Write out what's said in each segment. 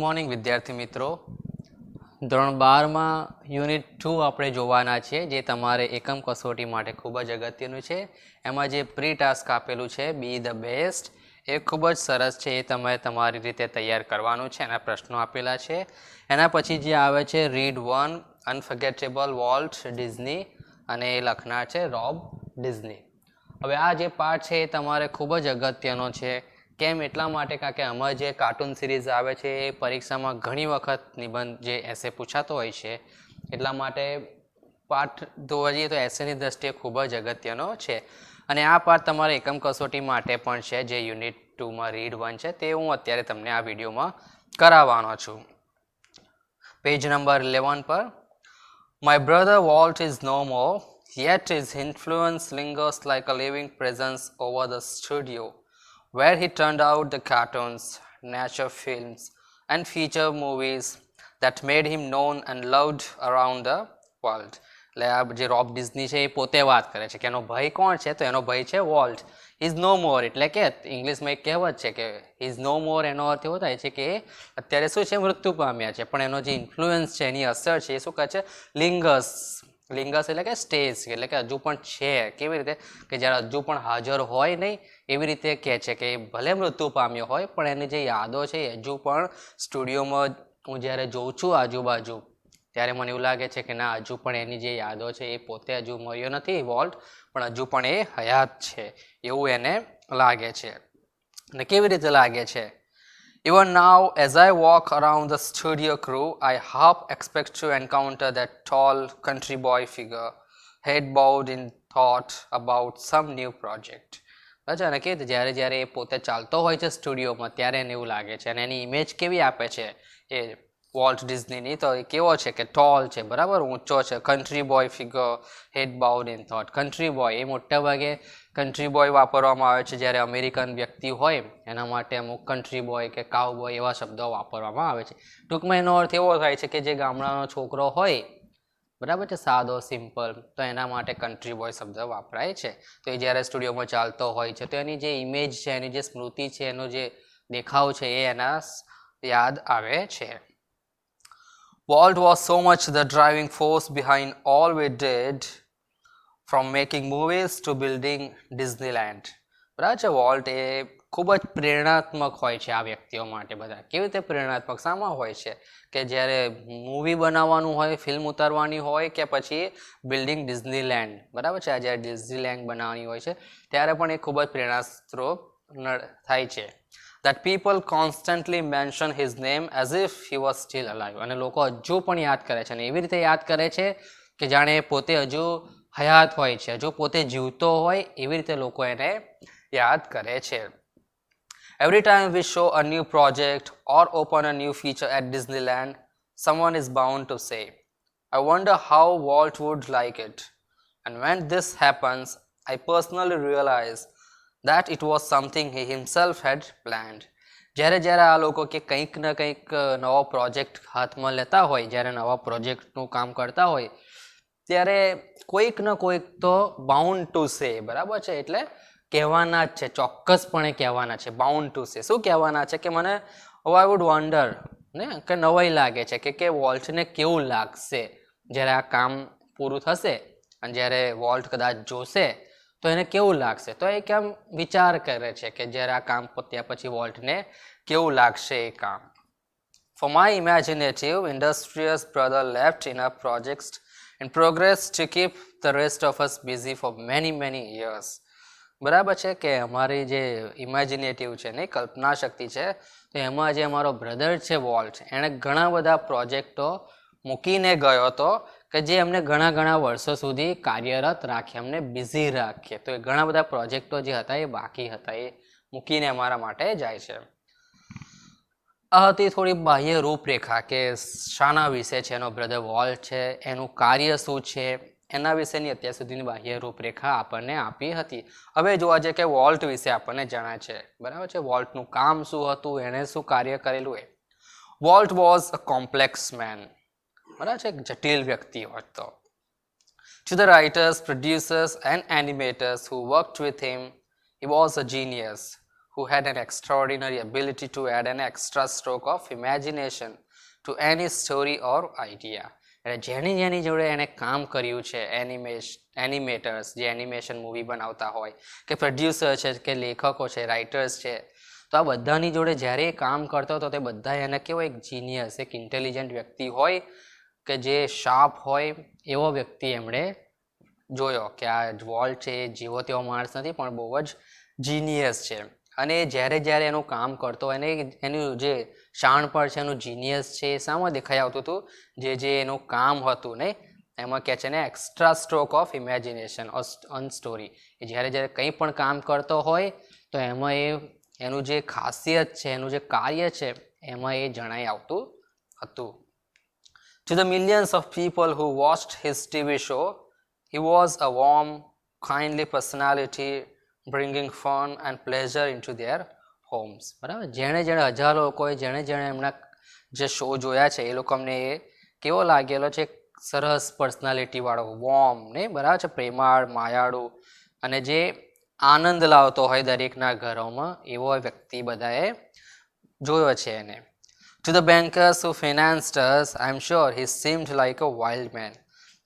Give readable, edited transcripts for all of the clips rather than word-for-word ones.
Morning વિદ્યાર્થી મિત્રો. ધોરણ 12માં યુનિટ 2 આપણે જોવાના છે, જે તમારે એકમ કસોટી માટે ખૂબ જ અગત્યનું છે. એમાં જે પ્રી ટાસ્ક આપેલું છે બી ધ બેસ્ટ, એ ખૂબ જ સરસ છે. એ તમે તમારી રીતે તૈયાર કરવાનું છે. એના પ્રશ્નો આપેલા છે. એના પછી જે આવે છે રીડ 1 અનફર્ગેટેબલ વોલ્ટ ડિઝની, અને એ લખનાર છે રોબ ડિઝની. હવે આ જે પાઠ છે એ તમારે ખૂબ જ અગત્યનો છે. કેમ? એટલા માટે કારણ કે આમાં જે કાર્ટૂન સિરીઝ આવે છે એ પરીક્ષામાં ઘણી વખત નિબંધ જે એસે પૂછાતો હોય છે, એટલા માટે પાઠ જોવા જઈએ તો એસેની દ્રષ્ટિએ ખૂબ જ અગત્યનો છે. અને આ પાઠ તમારે એકમ કસોટી માટે પણ છે, જે યુનિટ 2માં રીડ 1 છે, તે હું અત્યારે તમને આ વિડીયોમાં કરાવવાનો છું. પેજ નંબર 11 પર, My brother Walt is no more, yet his influence lingers like a living presence over the studio where he turned out the cartoons, nature films, and feature movies that made him known and loved around the world. એટલે આ જે રોબ Disney છે એ પોતે વાત કરે છે કે એનો ભાઈ કોણ છે, તો એનો ભાઈ છે વોલ્ટ. ઇઝ નો મોર, એટલે કે ઇંગ્લિશમાં એક કહેવત છે કે ઇઝ નો મોર, એનો અર્થ એવો થાય છે કે અત્યારે શું છે, મૃત્યુ પામ્યા છે, પણ એનો જે ઇન્ફ્લુઅન્સ છે, એની અસર છે, એ શું કહે છે, લિંગર્સ. લિંગર્સ એટલે કે સ્ટેજ, એટલે કે હજુ પણ છે. કેવી રીતે કે જ્યારે હજુ પણ હાજર હોય નહીં, એવી રીતે કહે છે કે ભલે મૃત્યુ પામ્યો હોય, પણ એની જે યાદો છે એ હજુ પણ સ્ટુડિયોમાં હું જ્યારે જોઉં છું આજુબાજુ, ત્યારે મને એવું લાગે છે કે ના, હજુ પણ એની જે યાદો છે એ પોતે હજુ મર્યો નથી વોલ્ટ, પણ હજુ પણ એ હયાત છે, એવું એને લાગે છે. અને કેવી રીતે લાગે છે? Even now, as I walk around the studio crew, I half expect to encounter that tall country boy figure, head bowed in thought about some new project. અને કે જ્યારે જ્યારે એ પોતે ચાલતો હોય છે સ્ટુડિયોમાં, ત્યારે એને એવું લાગે છે. અને એની ઇમેજ કેવી આપે છે એ વોલ્ટ ડિઝનીની, તો એ કેવો છે કે ટોલ છે, બરાબર, ઊંચો છે. Country boy figure, head bowed in thought. Country boy એ મોટા ભાગે કન્ટ્રી બોય વાપરવામાં આવે છે જ્યારે અમેરિકન વ્યક્તિ હોય એના માટે અમુક કન્ટ્રી બોય કે કાઉ બોય એવા શબ્દો વાપરવામાં આવે છે. ટૂંકમાં એનો અર્થ એવો થાય છે કે જે ગામડાનો છોકરો હોય, બરાબર છે, સાદો સિમ્પલ, તો એના માટે કન્ટ્રી બોય શબ્દ વાપરાય છે. તો એ જ્યારે સ્ટુડિયોમાં ચાલતો હોય છે, તો એની જે ઇમેજ છે, એની જે સ્મૃતિ છે, એનો જે દેખાવ છે, એ એના યાદ આવે છે. Walt was so much the driving force behind all we did, from making movies to building Disneyland. બરાબર છે. વોલ્ટ એ ખૂબ જ પ્રેરણાત્મક હોય છે આ વ્યક્તિઓ માટે. બધા કેવી રીતે પ્રેરણાત્મક? શામાં હોય છે કે જ્યારે મૂવી બનાવવાનું હોય, ફિલ્મ ઉતારવાની હોય, કે પછી બિલ્ડિંગ ડિઝનીલેન્ડ, બરાબર છે, જ્યારે ડિઝનીલેન્ડ બનાવવાની હોય છે, ત્યારે પણ એ ખૂબ જ પ્રેરણાસ્ત્રોત થાય છે. That people constantly mention his name as if he was still alive. અને લોકો હજુ પણ યાદ કરે છે, અને એવી રીતે યાદ કરે છે કે જાણે પોતે હજુ હયાત હોય છે, હજુ પોતે જીવતો હોય, એવી રીતે લોકો એને યાદ કરે છે. Every time we show a new project or open a new feature at Disneyland, someone is bound to say, I wonder how Walt would like it. And when this happens, I personally realize that it was something he himself had planned. જ્યારે જ્યારે આ લોકો કે કંઈક ને કંઈક નવો project હાથમાં લેતા હોય, જ્યારે નવા પ્રોજેક્ટનું કામ કરતા હોય, ત્યારે કોઈક ને કોઈક તો બાઉન્ડ ટુ સે, બરાબર છે, એટલે કહેવાના જ છે, ચોક્કસપણે કહેવાના છે. બાઉન્ડ ટુ સે, શું કહેવાના છે કે મને આઈ વુડ વન્ડર, ને કે નવાઈ લાગે છે કે વોલ્ટને કેવું લાગશે જ્યારે આ કામ પૂરું થશે, અને જ્યારે વોલ્ટ કદાચ જોશે તો એને કેવું લાગશે. તો એ કેમ વિચાર કરે છે કે જ્યારે આ કામ પત્યા પછી વોલ્ટને કેવું લાગશે એ કામ. For my imaginative, industrious brother left enough projects in progress to keep the rest of us busy for many years. બરાબર છે કે અમારી જે ઇમેજિનેટિવ છે ને, કલ્પના શક્તિ છે, તો એમાં જે અમારો બ્રધર છે વોલ્ટ, એણે ઘણા બધા પ્રોજેક્ટો મૂકીને ગયો હતો કે જે અમને ઘણા વર્ષો સુધી કાર્યરત રાખે, અમને બિઝી રાખે. તો એ ઘણા બધા પ્રોજેક્ટો જે હતા એ બાકી હતા, એ મૂકીને અમારા માટે જાય છે. આ હતી થોડી બાહ્ય રૂપરેખા કે શાના વિશે છે એનો બ્રધર વોલ્ટ છે, એનું કાર્ય શું છે, એના વિશેની અત્યાર સુધીની બાહ્ય રૂપરેખા આપણને આપી હતી. હવે જોવા જઈએ કે વોલ્ટ વિશે આપણને જણાય છે, બરાબર છે, વોલ્ટનું કામ શું હતું, એણે શું કાર્ય કરેલું. એ Walt was a complex man, બરાબર છે, એક જટિલ વ્યક્તિ હતો. To the writers, producers and animators who worked with him, he was a genius who had an extraordinary ability to add an extra stroke of imagination to any story or idea. એટલે જેની જોડે એને કામ કર્યું છે એનિમેટર્સ જે animation movie બનાવતા હોય કે પ્રોડ્યુસર છે કે લેખકો છે રાઇટર્સ છે તો આ બધાની જોડે જ્યારે કામ કરતો હતો તે બધા એને કેવો એક જીનિયસ એક ઇન્ટેલિજન્ટ વ્યક્તિ હોય કે જે શાર્પ હોય એવો વ્યક્તિ એમણે જોયો કે આ વોલ્ટ છે એ જેવો તેવો માણસ નથી પણ બહુ જ જીનિયસ છે અને જ્યારે એનું કામ કરતો એને એનું જે શાણપણ છે એનું જીનિયસ છે એ સામે દેખાઈ આવતું હતું જે એનું કામ હતું ને એમાં કહે છે ને extra stroke of imagination on story એ જ્યારે કંઈ પણ કામ કરતો હોય તો એમાં એનું જે ખાસિયત છે એનું જે કાર્ય છે એમાં એ જણાઈ આવતું હતું. To the millions of people who watched his TV show, he was a warm, kindly personality bringing fun and pleasure into their homes. બરાબર જેણે હજારો લોકોએ જેણે એમના જે શો જોયા છે એ લોકો અમને એ કેવો લાગેલો છે સરસ પર્સનાલિટી વાળો વોર્મ ને બરાબર છે પ્રેમાળ માયાળુ અને જે આનંદ લાવતો હોય દરેકના ઘરોમાં એવો વ્યક્તિ બધાએ જોયો છે એને. To the bankers who financed us, I am sure he seemed like a wild man.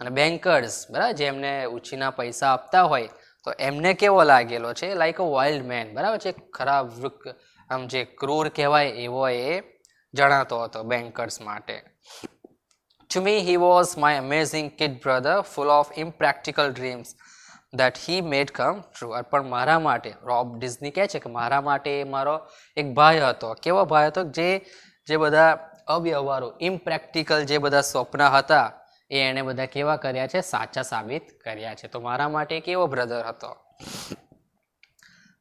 અને બેન્કર્સ બરાબર જે એમને ઉછીના પૈસા આપતા હોય તો એમને કેવો લાગેલો છે લાઈક અ વાઇલ્ડ મેન બરાબર છે ખરાબ આમ જે ક્રૂર કહેવાય એવો એ જણાતો હતો બેન્કર્સ માટે. To me he was my amazing kid brother full of impractical dreams that he made come true. પણ મારા માટે રોબ ડિઝની કહે છે કે મારા માટે મારો એક ભાઈ હતો. કેવો ભાઈ હતો જે બધા અવ્યવહારો ઇમ્પ્રેક્ટિકલ જે બધા સ્વપ્ન હતા એ એણે બધા કેવા કર્યા છે સાચા સાબિત કર્યા છે. તો મારા માટે કેવો બ્રધર હતો.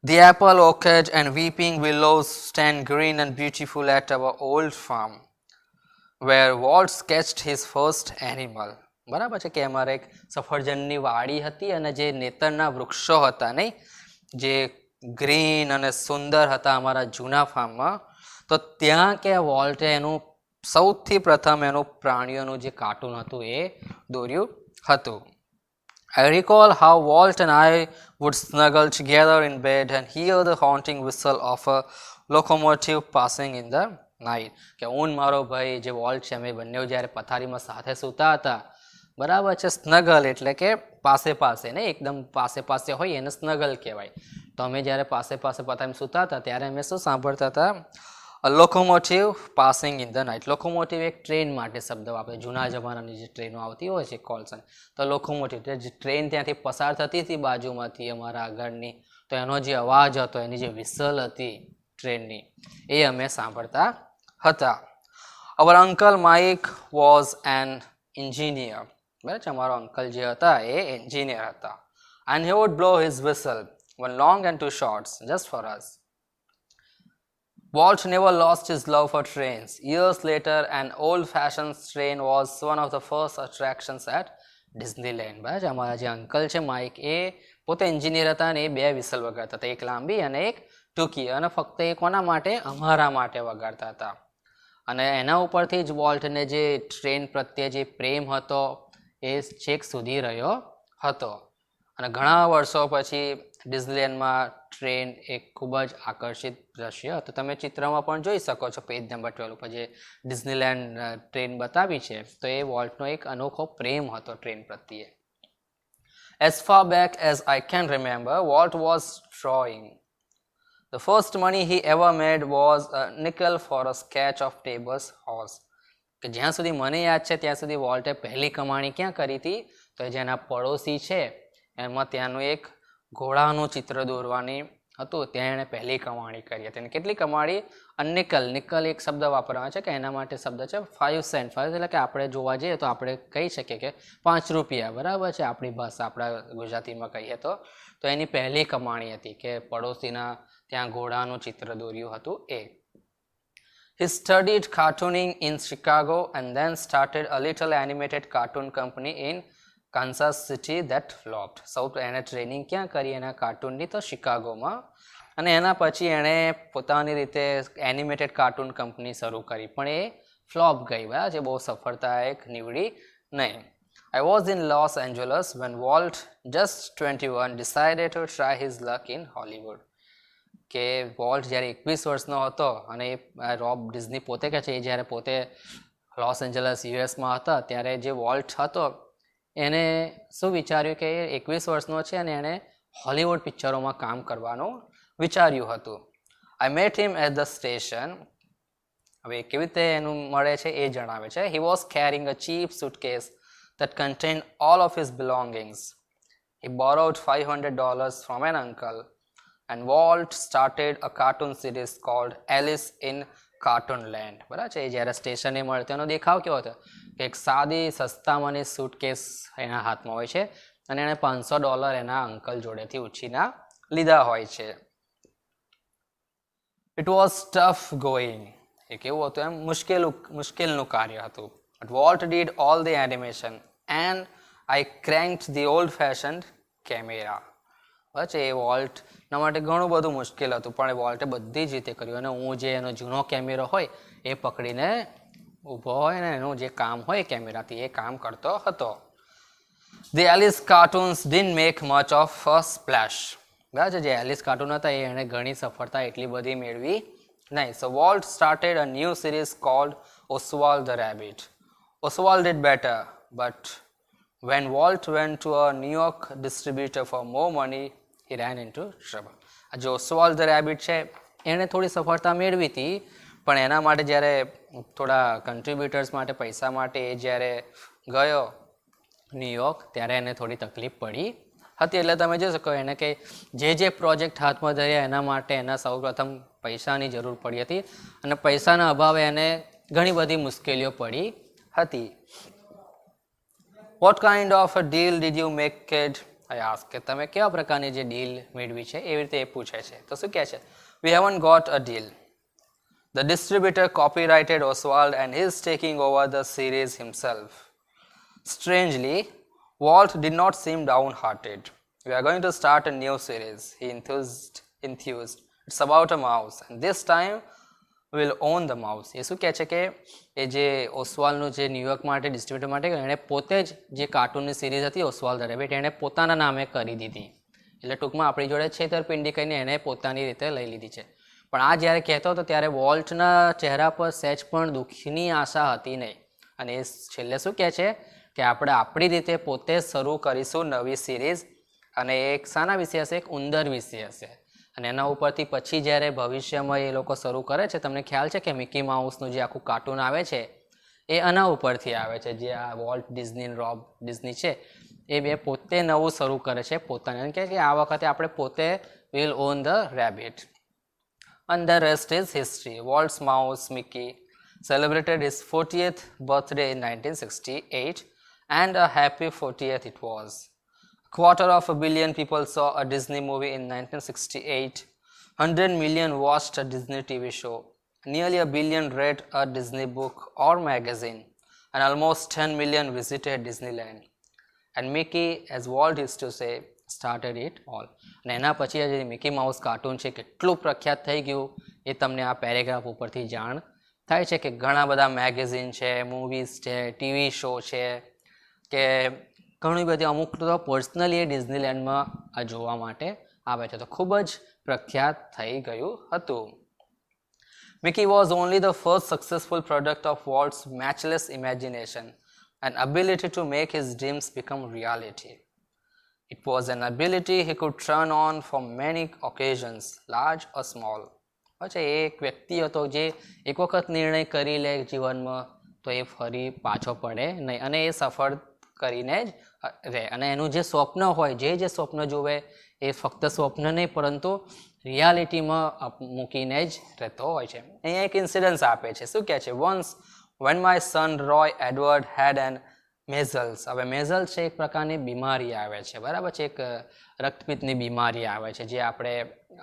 The apple orchard and weeping willows stand green and beautiful at our old farm where Walt sketched his first animal. બરાબર છે કે અમારે એક સફરજનની વાડી હતી અને જે નેતરના વૃક્ષો હતા નહીં જે ગ્રીન અને સુંદર હતા અમારા જૂના ફાર્મમાં તો ત્યાં કે વોલ્ટે એનું સૌથી પ્રથમ એનું પ્રાણીઓનું જે કાર્ટૂન હતું એ દોર્યું હતું. I recall how Walt and I would snuggle together in bed and hear the haunting whistle of a locomotive passing in the night. કે હું મારો ભાઈ જે વોલ્ટ છે અમે બંને જ્યારે પથારીમાં સાથે સૂતા હતા બરાબર છે સ્નગલ એટલે કે પાસે ને એકદમ પાસે હોય એને સ્નગલ કહેવાય. તો અમે જ્યારે પાસે પથારીમાં સૂતા હતા ત્યારે અમે શું સાંભળતા હતા A locomotive passing in the night. Locomotive એક ટ્રેન માટે શબ્દ વાપરે જૂના જમાનાની જે ટ્રેનો આવતી હોય છે કોલસન તો લોકોમોટિવ જે ટ્રેન ત્યાંથી પસાર થતી હતી બાજુમાંથી અમારા આગળની તો એનો જે અવાજ હતો એની જે વિસલ હતી ટ્રેનની એ અમે સાંભળતા હતા. Our uncle Mike was an engineer. બરાબર છે અમારો અંકલ જે હતા એ એન્જિનિયર હતા. And he would blow his whistle, one long and two shorts, just for us. Walt never lost his love for trains. Years later, an old-fashioned train was one of the first attractions at Disneyland. બરાબર અમારા જે uncle છે Mike એ પોતે engineer હતા અને એ બે whistle વગાડતા હતા એક લાંબી અને એક ટૂંકી અને ફક્ત એ કોના માટે અમારા માટે વગાડતા હતા અને એના ઉપરથી જ વોલ્ટને જે ટ્રેન પ્રત્યે જે પ્રેમ હતો એ છેક સુધી રહ્યો હતો અને ઘણા વર્ષો પછી ડિઝનીલેન્ડમાં ટ્રેન એક ખૂબ જ આકર્ષિત દ્રશ્ય હતું. તમે ચિત્રમાં પણ જોઈ શકો છો પેજ નંબર 12 ઉપર જે ડિઝનીલેન્ડ ટ્રેન બતાવી છે તો એ વોલ્ટનો એક અનોખો પ્રેમ હતો ટ્રેન પ્રત્યે. As far back as I can remember, Walt was drawing. The first money he ever made was a nickel for a sketch of Tabor's horse. કે જ્યાં સુધી મને યાદ છે ત્યાં સુધી વોલ્ટે પહેલી કમાણી ક્યાં કરી હતી તો જેના પડોશી છે એમાં ત્યાંનું એક ઘોડાનું ચિત્ર દોરવાની હતું ત્યાં એણે પહેલી કમાણી કરી હતી. અને કેટલી કમાણી નિકલ એક શબ્દ વાપરવાનો છે કે એના માટે શબ્દ છે 5 સેન્ટ. 5 એટલે કે આપણે જોવા જઈએ તો આપણે કહી શકીએ કે 5 રૂપિયા બરાબર છે આપણી ભાષા આપણા ગુજરાતીમાં કહીએ તો એની પહેલી કમાણી હતી કે પડોશીના ત્યાં ઘોડાનું ચિત્ર દોર્યું હતું એ. He studied cartooning in Chicago and then started a little animated cartoon company in Kansas City that flopped. સૌ એણે ટ્રેનિંગ ક્યાં કરી એના કાર્ટૂનની તો શિકાગોમાં અને એના પછી એણે પોતાની રીતે એનિમેટેડ કાર્ટૂન કંપની શરૂ કરી પણ એ ફ્લોપ ગઈ બરાબર જે બહુ સફળતાયક નીવડી નહીં. I was in Los Angeles when Walt, just 21, decided to try his luck in Hollywood. કે વોલ્ટ જ્યારે 21 વર્ષનો હતો અને એ રોબ ડિઝની પોતે કહે છે એ જ્યારે પોતે લોસ એન્જલસ યુએસમાં હતા ત્યારે જે વોલ્ટ હતો એને શું વિચાર્યું કે એ 21 વર્ષનો છે અને એણે હોલિવૂડ પિક્ચરોમાં કામ કરવાનું વિચાર્યું હતું. I met him at the station. હવે કેવી રીતે એનું મળે છે એ જણાવે છે. He was carrying a cheap suitcase that contained all of his belongings. He borrowed $500 from an uncle and Walt started a cartoon series called Alice in Cartoon Land. બરાબર છે. જ્યારે સ્ટેશને મળે તેનો દેખાવ કેવો હતો કે એક સાદી સસ્તામાંની સૂટકેસ એના હાથમાં હોય છે અને એણે $500 એના અંકલ જોડેથી ઉછીના લીધા હોય છે. It was tough going. એ કેવું હતું એમ મુશ્કેલનું કાર્ય હતું. But Walt did all the animation and I cranked the old fashioned camera. બરાબર એ વોલ્ટના માટે ઘણું બધું મુશ્કેલ હતું પણ વોલ્ટે બધી જ રીતે કર્યું અને હું જે એનો જૂનો કેમેરો હોય એ પકડીને ઊભો હોય ને એનું જે કામ હોય કેમેરાથી એ કામ કરતો હતો. The Alice cartoons didn't make much of a splash. બરાબર છે. જે એલિસ કાર્ટૂન હતા એ એણે ઘણી સફળતા એટલી બધી મેળવી નહીં. So Walt started a new series called Oswald the Rabbit. Oswald did better, but when Walt went to a New York distributor for more money, he ran into trouble. આ જે Oswald the Rabbit છે એણે થોડી સફળતા મેળવી હતી પણ એના માટે જ્યારે થોડા કન્ટ્રીબ્યુટર્સ માટે પૈસા માટે એ જ્યારે ગયો ન્યુયોર્ક ત્યારે એને થોડી તકલીફ પડી હતી. એટલે તમે જોઈ શકો એને કે જે પ્રોજેક્ટ હાથમાં ધર્યા એના માટે એના સૌપ્રથમ પૈસાની જરૂર પડી હતી અને પૈસાના અભાવે એને ઘણી બધી મુશ્કેલીઓ પડી હતી. What kind of a deal did you make, kid? I asked. કે તમે કેવા પ્રકારની જે ડીલ મેળવી છે એવી રીતે એ પૂછે છે. તો શું કહે છે? We haven't got a deal. The distributor copyrighted Oswald and is taking over the series himself. Strangely, Walt did not seem downhearted. We are going to start a new series, he enthused. It's about a mouse and this time will own the mouse. એ શું કહે છે કે એ જે ઓસ્વાલ્ડનું જે New York માટે distributor માટે એણે પોતે જ જે કાર્ટૂનની સિરીઝ હતી ઓસ્વાલ્ડ ધ રેબિટ એણે પોતાના નામે કરી દીધી. એટલે ટૂંકમાં આપણી જોડે છેતરપિંડી કરીને એણે પોતાની રીતે લઈ લીધી છે. પણ આ જ્યારે કહેતો હતો ત્યારે વોલ્ટના ચહેરા પર સહેજ પણ દુઃખની આશા હતી નહીં અને એ છેલ્લે શું કહે છે કે આપણે આપણી રીતે પોતે શરૂ કરીશું નવી સિરીઝ અને એક શાના વિશે હશે? એક ઉંદર વિશે હશે અને એના ઉપરથી પછી જ્યારે ભવિષ્યમાં એ લોકો શરૂ કરે છે તમને ખ્યાલ છે કે મિકી માઉસનું જે આખું કાર્ટૂન આવે છે એ આના ઉપરથી આવે છે. જે આ વોલ્ટ ડિઝની રોબ ડિઝની છે એ બે પોતે નવું શરૂ કરે છે પોતાને કે આ વખતે આપણે પોતે will on the rabbit. And the rest is history. Walt's mouse Mickey celebrated his 40th birthday in 1968 and a happy 40th it was. A quarter of a billion people saw a Disney movie in 1968. 100 million watched a Disney TV show. Nearly a billion read a Disney book or magazine. And almost 10 million visited Disneyland. And Mickey, as Walt used to say, started it all. અને એના પછી જે Mickey mouse cartoon છે કેટલું પ્રખ્યાત થઈ ગયું એ તમને આ પેરેગ્રાફ ઉપરથી જાણ થાય છે કે ઘણા બધા મેગેઝિન છે, મૂવીઝ છે, ટીવી શો છે કે ઘણી બધી અમુક તો પર્સનલી એ ડિઝનીલેન્ડમાં આ જોવા માટે આવે છે. તો ખૂબ જ પ્રખ્યાત થઈ ગયું હતું. Mickey was only the first successful product of Walt's matchless imagination and ability to make his dreams become reality. It was an ability he could turn on for many occasions, large or small. અચ્છા એ એક વ્યક્તિ હતો જે એક વખત નિર્ણય કરી લે જીવનમાં તો એ ફરી પાછો પડે નહીં અને એ સફળ કરીને જ રહે અને એનું જે સ્વપ્ન હોય જે સ્વપ્ન જોવે એ ફક્ત સ્વપ્ન નહીં પરંતુ રિયાલિટીમાં મૂકીને જ રહેતો હોય છે. અહીંયા એક ઇન્સિડન્સ આપે છે. શું કહે છે? Once when my son Roy Edward had an મેઝલ્સ. હવે મેઝલ્સ છે એક પ્રકારની બીમારી આવે છે બરાબર છે. એક રક્તપિત્તની બીમારી આવે છે જે આપણે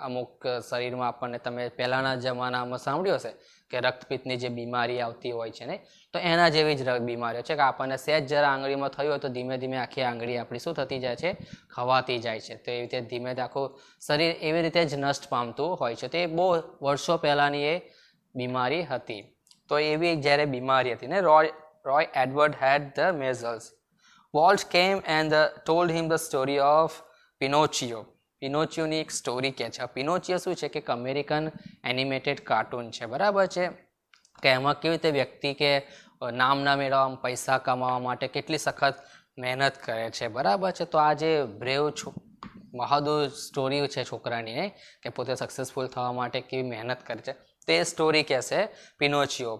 અમુક શરીરમાં આપણને તમે પહેલાંના જમાનામાં સાંભળ્યું હશે કે રક્તપિત્તની જે બીમારી આવતી હોય છે ને તો એના જેવી જ બીમારીઓ છે કે આપણને સહેજ જરા આંગળીમાં થયું હોય તો ધીમે ધીમે આખી આંગળી આપણી શું થતી જાય છે? ખવાતી જાય છે. તો એવી રીતે ધીમે આખું શરીર એવી રીતે જ નષ્ટ પામતું હોય છે. તો એ બહુ વર્ષો પહેલાંની એ બીમારી હતી. તો એવી જ્યારે બીમારી હતી ને Roy Edward had the measles. Walt came and told him the story of Pinocchio. પિનોચિયોની એક સ્ટોરી કહે છે. પિનોચિયો શું છે કે એક અમેરિકન એનિમેટેડ કાર્ટૂન છે, બરાબર છે, કે એમાં કેવી રીતે વ્યક્તિ કે નામના મેળવવા, પૈસા કમાવા માટે કેટલી સખત મહેનત કરે છે, બરાબર છે. તો આ જે બ્રેવ બહાદુર સ્ટોરી છે છોકરાની, કે પોતે સક્સેસફુલ થવા માટે કેવી મહેનત કરે છે, તે સ્ટોરી કહેશે Pinocchio,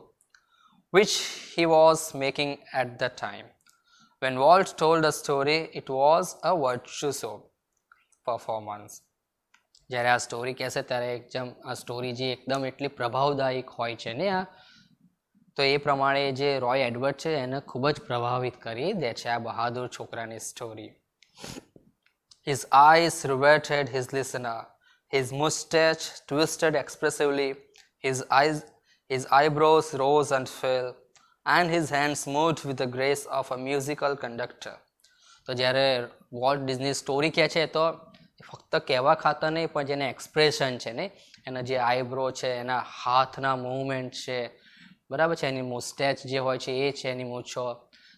which he was making at the time. When Walt told the story, it was a virtuoso performance. જ્યારે આ સ્ટોરી કહેશે ત્યારે એકદમ આ સ્ટોરી જે એકદમ એટલી પ્રભાવદાયક હોય છે ને, આ તો એ પ્રમાણે જે રોય એડવર્ડ છે એને ખૂબ જ પ્રભાવિત કરી દે છે આ બહાદુર છોકરાની story. His eyes riveted his listener, his mustache twisted expressively, his eyebrows rose and fell, and his hands moved with the grace of a musical conductor. તો જ્યારે વોલ્ટ ડિઝની સ્ટોરી કહે છે તો ફક્ત કહેવા ખાતર નહીં, પણ જેને એક્સપ્રેશન છે ને, એના જે આઈબ્રો છે, એના હાથના મૂવમેન્ટ છે, બરાબર છે, એની મુસ્ટેચ જે હોય છે એ છે, એની મૂછો.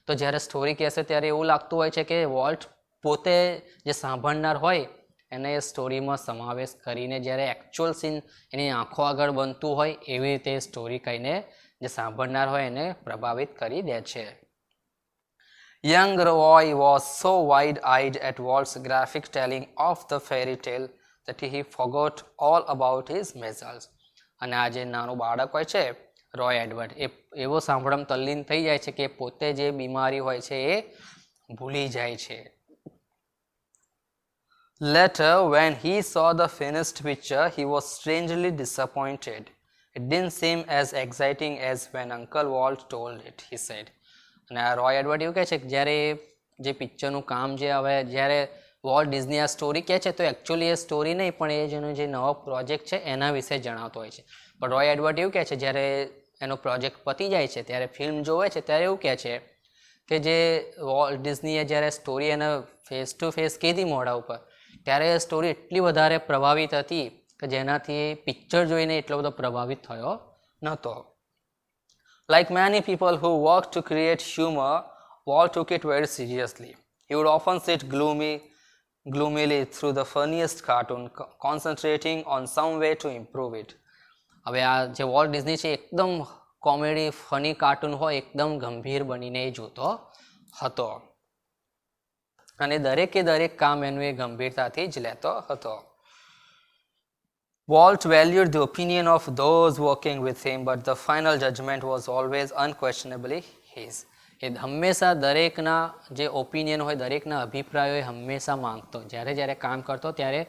તો જ્યારે સ્ટોરી કહેશે ત્યારે એવું લાગતું હોય છે કે વોલ્ટ પોતે જે સાંભળનાર હોય એને એ સ્ટોરીમાં સમાવેશ કરીને જ્યારે એકચ્યુઅલ સીન એની આંખો આગળ બનતું હોય એવી રીતે સ્ટોરી કહીને જે સાંભળનાર હોય એને પ્રભાવિત કરી દે છે. Young Roy was so wide-eyed at Walt's graphic telling of the fairy tale that he forgot all about his measles. અને આ જે નાનું બાળક હોય છે રોય એડવર્ડ, એ એવો સાંભળવામાં તલ્લીન થઈ જાય છે કે પોતે જે બીમારી હોય છે એ ભૂલી જાય છે. Later, when he saw the finished picture, he was strangely disappointed. It didn't seem as exciting as when Uncle Walt told it, he said. અને આ રોય એડવર્ડ એવું કહે છે કે જ્યારે જે પિક્ચરનું કામ જે હવે જ્યારે વોલ્ટ ડિઝની આ સ્ટોરી કહે છે તો એકચ્યુઅલી એ સ્ટોરી નહીં, પણ એ જેનો જે નવો પ્રોજેક્ટ છે એના વિશે જણાવતો હોય છે. પણ રોય એડવર્ડ એવું કહે છે જ્યારે એનો પ્રોજેક્ટ પતી જાય છે ત્યારે ફિલ્મ જોવે છે ત્યારે એવું કહે છે કે જે વોલ્ટ ડિઝનીએ જ્યારે સ્ટોરી એને ફેસ ટુ ફેસ કીધી મોઢા ઉપર, ત્યારે એ સ્ટોરી એટલી વધારે પ્રભાવિત હતી કે જેનાથી પિક્ચર જોઈને એટલો બધો પ્રભાવિત થયો નહોતો. Like many people who work to create humor, Walt took it very seriously. He would often sit gloomily through the funniest cartoon, concentrating on some way to improve it. હવે આ જે વોલ્ટ ડિઝની છે એકદમ comedy funny cartoon હોય એકદમ ગંભીર બનીને જોતો હતો અને દરેકે દરેક કામ એનું એ ગંભીરતાથી જ લેતો હતો. Walt valued the opinion of those working with him, but the final judgment was always unquestionably his. એ હંમેશા દરેકના જે ઓપિનિયન હોય, દરેકના અભિપ્રાયો એ હંમેશા માંગતો. જ્યારે જ્યારે કામ કરતો ત્યારે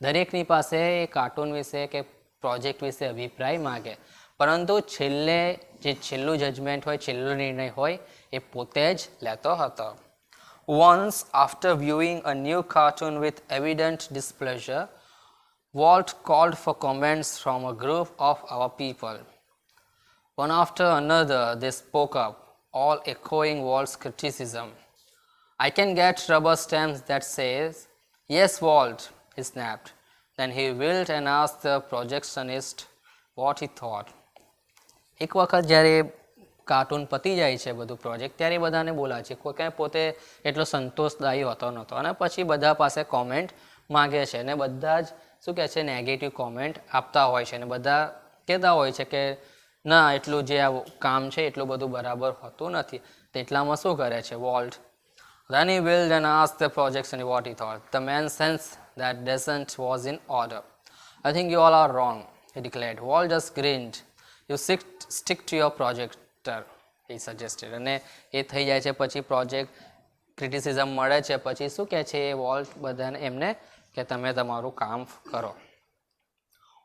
દરેકની પાસે એ કાર્ટૂન વિશે કે પ્રોજેક્ટ વિશે અભિપ્રાય માગે, પરંતુ છેલ્લે જે છેલ્લું જજમેન્ટ હોય, છેલ્લો નિર્ણય હોય એ પોતે જ લેતો હતો. Once, after viewing a new cartoon with evident displeasure, Walt called for comments from a group of our people. One after another, they spoke up, all echoing Walt's criticism. I can get rubber stamps that says, "Yes, Walt," he snapped. Then he wheeled and asked the projectionist what he thought. એક વખત જ્યારે cartoon પતી જાય છે બધું project ત્યારે બધાને બોલાવે છે, કોઈ કાંઈ પોતે એટલો સંતોષદાયી હોતો નહોતો અને પછી બધા પાસે કોમેન્ટ માગે છે અને બધા જ શું કહે છે નેગેટિવ કોમેન્ટ આપતા હોય છે અને બધા કહેતા હોય છે કે ના એટલું જે આ કામ છે એટલું બધું બરાબર હોતું નથી. તેટલામાં શું કરે છે volt? Then he wheeled and asked the projectionist what he thought. The man sensed that dissent was in order. "I think you all are wrong," he declared. Walt just grinned. "You stick to your projector," he suggested. અને એ થઈ જાય છે પછી project criticism મળે છે પછી શું કહે છે એ વોલ્ટ બધાને એમને કે તમે તમારું કામ કરો.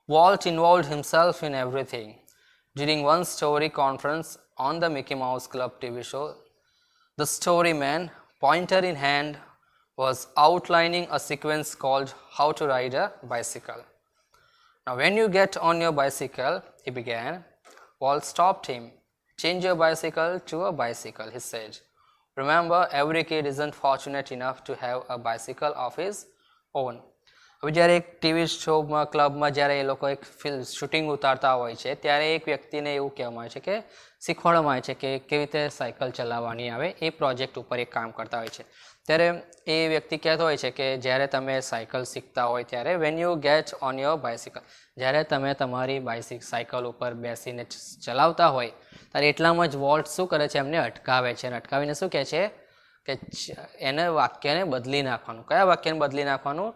Walt involved himself in everything. During one story conference on the Mickey Mouse Club TV show, the storyman, pointer in hand, was outlining a sequence called How to Ride a Bicycle. "Now when you get on your bicycle," he began. Walt stopped him. "Change your bicycle to a bicycle," he said. "Remember, every kid isn't fortunate enough to have a bicycle of his own. હવે જ્યારે એક TV શોમાં ક્લબમાં જ્યારે એ લોકો એક film shooting ઉતારતા હોય છે ત્યારે એક વ્યક્તિને એવું કહેવામાં આવે છે કે શીખવાડવામાં આવે છે કે કેવી રીતે સાયકલ ચલાવવાની આવે, એ પ્રોજેક્ટ ઉપર એક કામ કરતા હોય છે. ત્યારે એ વ્યક્તિ કહેતો હોય છે કે જ્યારે તમે સાયકલ શીખતા હોય ત્યારે when you get on your bicycle, જ્યારે તમે તમારી સાયકલ ઉપર બેસીને ચલાવતા હોય ત્યારે એટલામાં જ વોલ્ટ શું કરે છે, એમને અટકાવે છે. અને અટકાવીને શું કહે છે કે એને વાક્યને બદલી નાખવાનું. કયા વાક્યને બદલી નાખવાનું?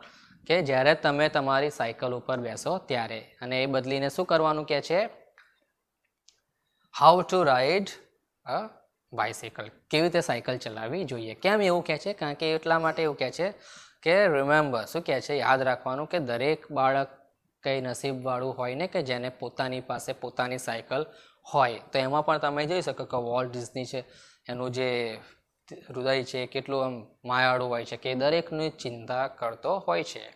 કે જ્યારે તમે તમારી સાયકલ ઉપર બેસો ત્યારે. અને એ બદલીને શું કરવાનું કહે છે? How to ride a bicycle, કેવી રીતે સાયકલ ચલાવવી જોઈએ. કેમ એવું કહે છે? કારણ કે એટલા માટે એવું કહે છે કે રિમેમ્બર, શું કહે છે, યાદ રાખવાનું કે દરેક બાળક કંઈ નસીબવાળું હોય ને કે જેને પોતાની પાસે પોતાની સાયકલ હોય. તો એમાં પણ તમે જોઈ શકો કે વોલ્ટ ડિઝની છે, એનું જે હૃદય છે કેટલું આમ માયાળું હોય છે કે દરેકની ચિંતા કરતો હોય છે.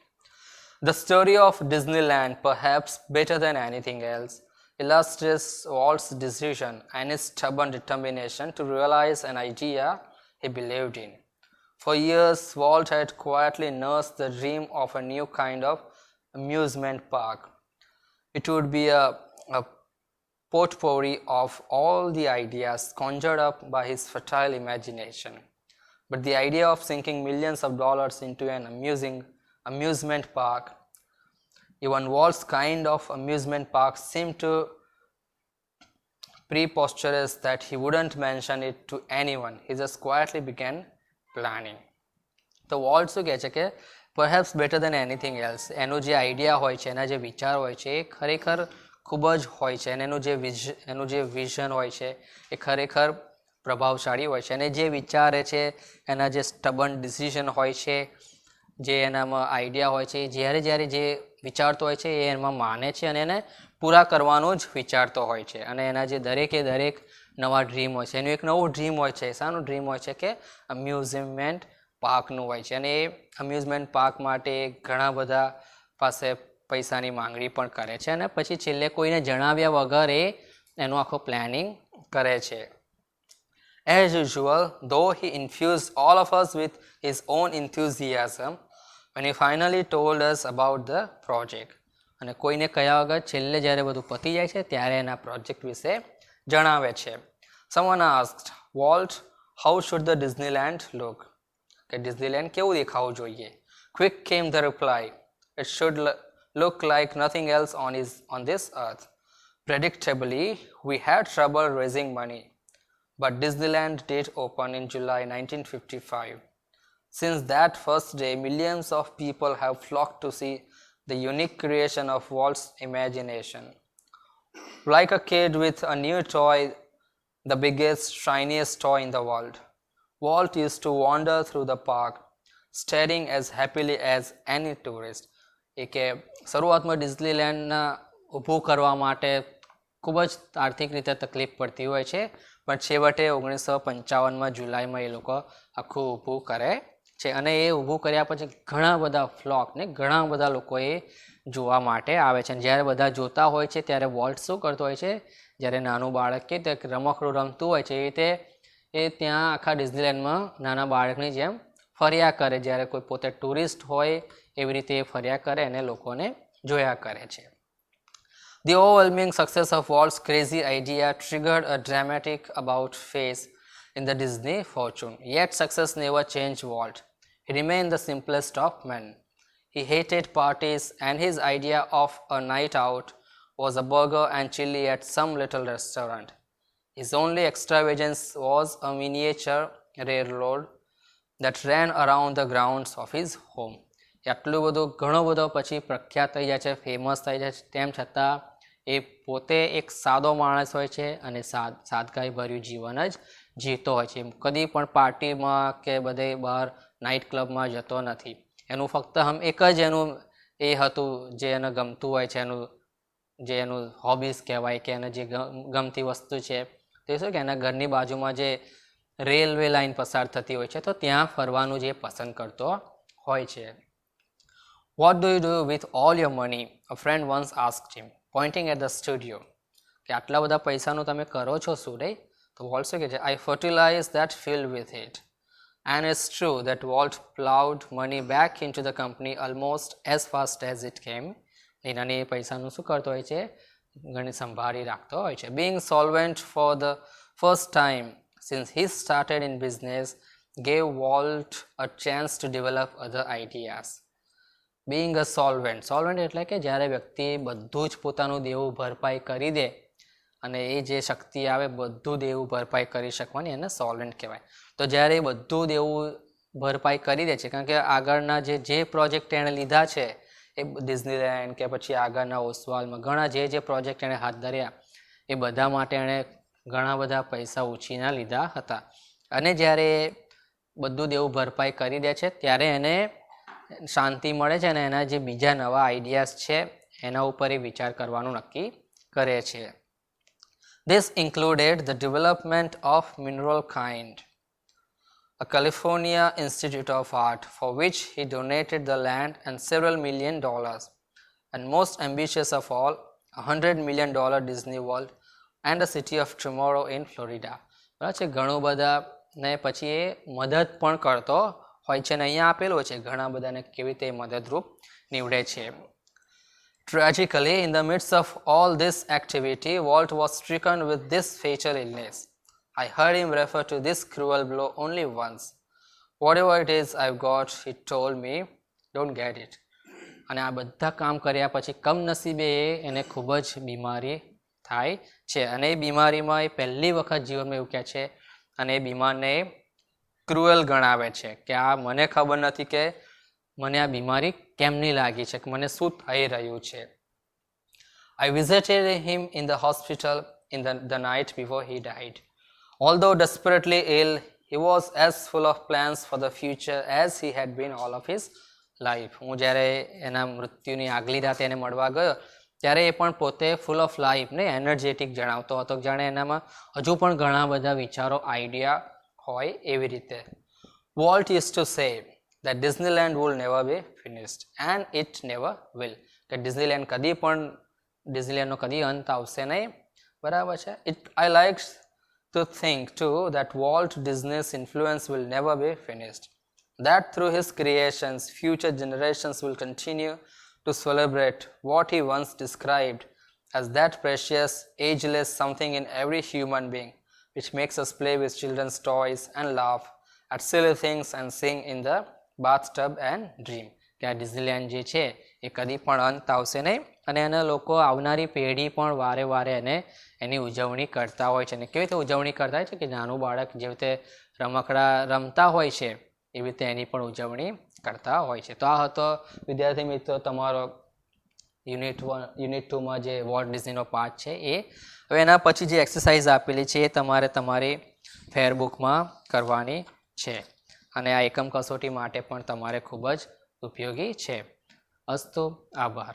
The story of Disneyland, perhaps better than anything else, illustrates Walt's decision and his stubborn determination to realize an idea he believed in. For years, Walt had quietly nursed the dream of a new kind of amusement park. It would be a potpourri of all the ideas conjured up by his fertile imagination. But the idea of sinking millions of dollars into an amusement park, even Walt's kind of amusement park, seemed too preposterous that he wouldn't mention it to anyone. He just quietly began planning. તો Walt શું કહે છે કે perhaps better than anything else, એનો જે idea હોય છે, એના જે વિચાર હોય છે એ ખરેખર ખૂબ જ હોય છે. અને એનું જે વિઝન હોય છે એ ખરેખર પ્રભાવશાળી હોય છે. અને જે વિચારે છે, એના જે સ્ટબન ડિસિઝન હોય છે, જે એનામાં આઈડિયા હોય છે, જ્યારે જે વિચારતો હોય છે એ એમાં માને છે અને એને પૂરા કરવાનું જ વિચારતો હોય છે. અને એના જે દરેક નવા ડ્રીમ હોય છે, એનું એક નવું ડ્રીમ હોય છે. શાનું ડ્રીમ હોય છે? કે અમ્યુઝમેન્ટ પાર્કનું હોય છે. અને એ અમ્યુઝમેન્ટ પાર્ક માટે ઘણા બધા પાસે પૈસાની માંગણી પણ કરે છે. અને પછી છેલ્લે કોઈને જણાવ્યા વગર એનું આખું પ્લાનિંગ કરે છે. As usual, though he infused all of us with his own enthusiasm when he finally told us about the project. અને કોઈને કયા વગર છેલ્લે જ્યારે બધું પતી જાય છે ત્યારે એના પ્રોજેક્ટ વિશે જણાવે છે. Someone asked, Walt, how should the Disneyland look? કે ડિઝનીલેન્ડ કેવું દેખાવું જોઈએ? Quick came the reply, it should look like nothing else on this earth. Predictably, we had trouble raising money, but Disneyland did open in July 1955. Since that first day, millions of people have flocked to see the unique creation of Walt's imagination. Like a kid with a new toy, the biggest, shiniest toy in the world, Walt used to wander through the park, staring as happily as any tourist. એ કે શરૂઆતમાં ડિઝનીલેન્ડના ઊભું કરવા માટે ખૂબ જ આર્થિક રીતે તકલીફ પડતી હોય છે, પણ છેવટે 1955માં જુલાઈમાં એ લોકો આખું ઊભું કરે છે. અને એ ઊભું કર્યા પછી ઘણા બધા ફ્લોક ને ઘણા બધા લોકો એ જોવા માટે આવે છે. જ્યારે બધા જોતા હોય છે ત્યારે વોલ્ટ શું કરતો હોય છે? જ્યારે નાનું બાળક કે તે રમકડું રમતું હોય છે એ રીતે એ ત્યાં આખા ડિઝનીલેન્ડમાં નાના બાળકની જેમ ફર્યા કરે. જ્યારે કોઈ પોતે ટુરિસ્ટ હોય એવી રીતે એ ફર્યા કરે અને લોકોને જોયા કરે છે. The overwhelming success of Walt's crazy idea triggered a dramatic about phase in the Disney fortune. Yet success never changed Walt. He remained the simplest of men. He hated parties, and his idea of a night out was a burger and chili at some little restaurant. His only extravagance was a miniature railroad that ran around the grounds of his home. આટલું બધું ઘણો બધો પછી પ્રખ્યાત થઈ જાય છે, famous થઈ જાય છે, તેમ છતાં એ પોતે એક સાદો માણસ હોય છે અને સાદગાઈભર્યું જીવન જ જીવતો હોય છે. કદી પણ પાર્ટીમાં કે બધે બહાર નાઇટ ક્લબમાં જતો નથી. એનું ફક્ત એક જ એનું એ હતું જે એને ગમતું હોય છે, એનું હોબીઝ કહેવાય કે એને જે ગમતી વસ્તુ છે તે શું કે એના ઘરની બાજુમાં જે રેલવે લાઇન પસાર થતી હોય છે તો ત્યાં ફરવાનું જે પસંદ કરતો હોય છે. What do you do with all your money? A friend once asked him, pointing at the studio. કે આટલા બધા પૈસાનું તમે કરો છો શું રે? તો વોલ્ટ શું કહે છે? I fertilize that field with it. And it's true that Walt plowed money back into the company almost as fast as it came. એનાની પૈસાનું શું કરતો હોય છે, ઘણી સંભાળી રાખતો હોય છે. Being solvent for the first time since he started in business gave Walt a chance to develop other ideas. Being a solvent એટલે કે જ્યારે વ્યક્તિ બધું જ પોતાનું દેવું ભરપાઈ કરી દે અને એ જે શક્તિ આવે બધું દેવું ભરપાઈ કરી શકવાની, એને સોલ્વન્ટ કહેવાય. તો જ્યારે બધું દેવું ભરપાઈ કરી દે છે, કારણ કે આગળના જે પ્રોજેક્ટ એણે લીધા છે એ ડિઝનીલેન્ડ કે પછી આગળના ઓસ્વાલમાં ઘણા જે પ્રોજેક્ટ એણે હાથ ધર્યા એ બધા માટે એણે ઘણા બધા પૈસા ઉછીના લીધા હતા. અને જ્યારે બધું દેવું ભરપાઈ કરી દે છે ત્યારે એને શાંતિ મળે છે અને એના જે બીજા નવા આઈડિયાઝ છે એના ઉપર એ વિચાર કરવાનું નક્કી કરે છે. This included the development of Mineral Kind, a California Institute of Art, for which he donated the land and several $1 million. And most ambitious of all, $100 million Disney World and the City of Tomorrow in Florida. બરાબર છે, ઘણું બધા ને પછી એ મદદ પણ કરતો હોય છે ને અહીંયા આપેલું છે ઘણા બધાને કેવી રીતે મદદરૂપ નીવડે છે. Tragically, in the midst of all this activity, Walt was stricken with this fatal illness. I heard him refer to this cruel blow only once. Whatever it is I've got, he told me, don't get it. અને આ બધા કામ કર્યા પછી કમનસીબે એને ખૂબ જ બીમારી થાય છે અને એ બીમારીમાં એ પહેલી વખત જીવનમાં એવું કહે છે અને એ બીમારને ક્રુઅલ ગણાવે છે કે આ મને ખબર નથી કે મને આ બીમારી કેમની લાગી છે, કે મને શું થઈ રહ્યું છે. I visited him in the hospital in the night before he died. Although desperately ill, he was as full of plans for the future as he had been all of his life. હું જ્યારે એના મૃત્યુની આગલી રાતે એને મળવા ગયો ત્યારે એ પણ પોતે ફૂલ ઓફ લાઈફ ને એનર્જેટિક જણાવતો હતો, જાણે એનામાં હજુ પણ ઘણા બધા વિચારો આઈડિયા હોય એવી રીતે. Walt used to say that Disneyland will never be finished and it never will. કે ડિઝનીલેન્ડ કદી પણ ડિઝનીલેન્ડનો કદી અંત આવશે નહીં. બરાબર છે. I like to think too that Walt Disney's influence will never be finished. That through his creations, future generations will continue to celebrate what he once described as that precious, ageless something in every human being, which makes us play with children's toys and laugh at silly things and sing in the bathtub and dream. કે આ Disneyland જે છે એ કદી પણ અંત આવશે નહીં અને એના લોકો આવનારી પેઢી પણ વારે વારે એની ઉજવણી કરતા હોય છે. અને કેવી રીતે ઉજવણી કરતા હોય છે કે નાનું બાળક જેવી રીતે રમકડા રમતા હોય છે એવી રીતે એની પણ ઉજવણી કરતા હોય છે. તો આ હતો વિદ્યાર્થી મિત્રો તમારો યુનિટ 2માં જે વોલ્ટ ડિઝનીનો પાર્ટ છે એ. હવે એના પછી જે એક્સરસાઇઝ આપેલી છે એ તમારે તમારી ફેરબુકમાં કરવાની છે અને આ એકમ કસોટી માટે પણ તમારે ખૂબ જ ઉપયોગી છે. અસ્તુ, આભાર.